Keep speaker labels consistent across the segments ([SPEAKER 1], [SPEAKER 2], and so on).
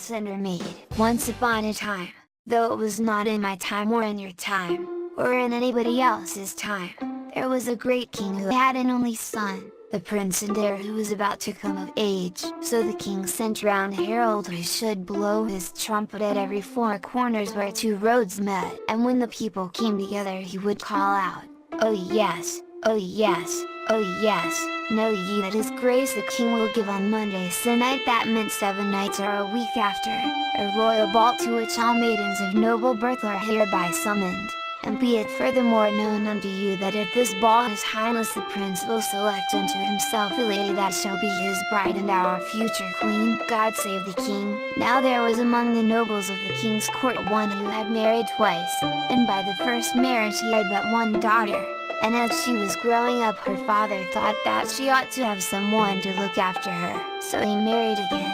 [SPEAKER 1] Cinder Maid. Once upon a time, though it was not in my time or in your time, or in anybody else's time, there was a great king who had an only son, the prince Cinder, who was about to come of age. So the king sent round a herald who should blow his trumpet at every four corners where two roads met, and when the people came together he would call out, "Oh yes, oh yes, oh yes, know ye that his grace the king will give on Monday se'nnight." That meant 7 nights or a week after, a royal ball to which all maidens of noble birth are hereby summoned. And be it furthermore known unto you that at this ball his highness the prince will select unto himself a lady that shall be his bride and our future queen. God save the king! Now there was among the nobles of the king's court one who had married twice, and by the first marriage he had but one daughter. And as she was growing up her father thought that she ought to have someone to look after her, so he married again,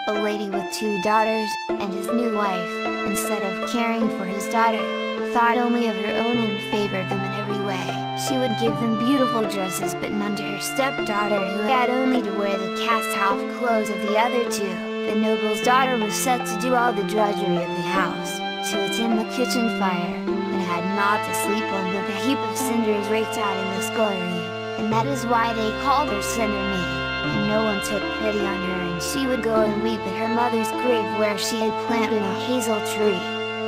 [SPEAKER 1] a lady with 2 daughters, and his new wife, instead of caring for his daughter, thought only of her own and favored them in every way. She would give them beautiful dresses but none to her stepdaughter, who had only to wear the cast-off clothes of the other 2. The noble's daughter was set to do all the drudgery of the house, to attend the kitchen fire, and had not to sleep under the heap of cinders raked out in the scullery, and that is why they called her Cinder Maid. And no one took pity on her, and she would go and weep at her mother's grave where she had planted a hazel tree,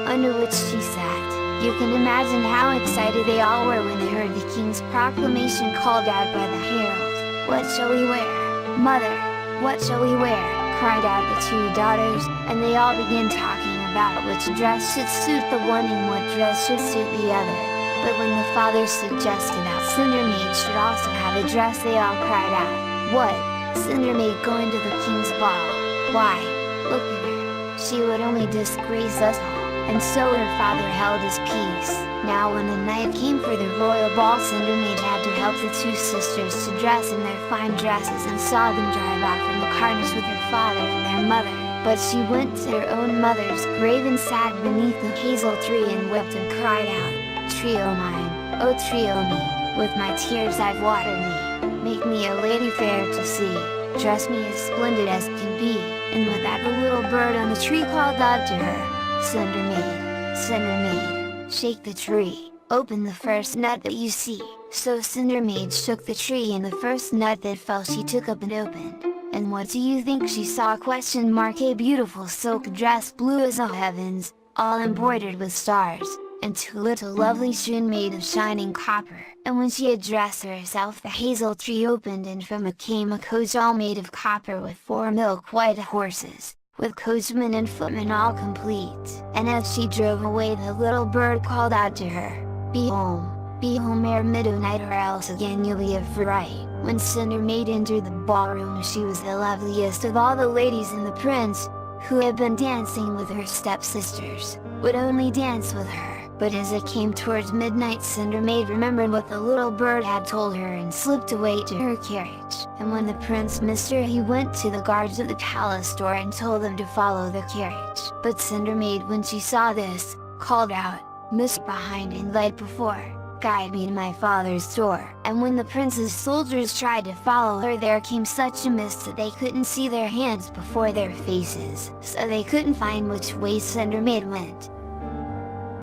[SPEAKER 1] under which she sat. You can imagine how excited they all were when they heard the king's proclamation called out by the herald. "What shall we wear, mother? What shall we wear?" cried out the 2 daughters, and they all began talking about which dress should suit the one and what dress should suit the other. But when the father suggested that Cinder Maid should also have a dress, they all cried out, "What? Cinder Maid going to the king's ball? Why, look at her, she would only disgrace us all." And so her father held his peace. Now when the night came for the royal ball, Cinder Maid had to help the 2 sisters to dress in their fine dresses, and saw them drive out from the carnage with her father and their mother. But she went to her own mother's grave and sat beneath the hazel tree and wept and cried out, "Tree o' mine, oh tree o' me, with my tears I've watered thee. Make me a lady fair to see, dress me as splendid as can be." And with that the little bird on the tree called out to her, "Cinder Maid, Cinder Maid, shake the tree, open the first nut that you see." So Cinder Maid shook the tree, and the first nut that fell she took up and opened. And what do you think she saw? A beautiful silk dress, blue as the heavens, all embroidered with stars, and 2 little lovely shoon made of shining copper. And when she had dressed herself, the hazel tree opened, and from it came a coach all made of copper with 4 milk-white horses, with coachman and footman all complete. And as she drove away the little bird called out to her, be home ere midnight, or else again you'll be a fright." When Cinder Maid entered the ballroom, she was the loveliest of all the ladies, and the prince, who had been dancing with her stepsisters, would only dance with her. But as it came towards midnight, Cinder Maid remembered what the little bird had told her and slipped away to her carriage. And when the prince missed her, he went to the guards of the palace door and told them to follow the carriage. But Cinder Maid, when she saw this, called out, "Mist behind and light before, guide me to my father's door." And when the prince's soldiers tried to follow her, there came such a mist that they couldn't see their hands before their faces, so they couldn't find which way Cinder Maid went.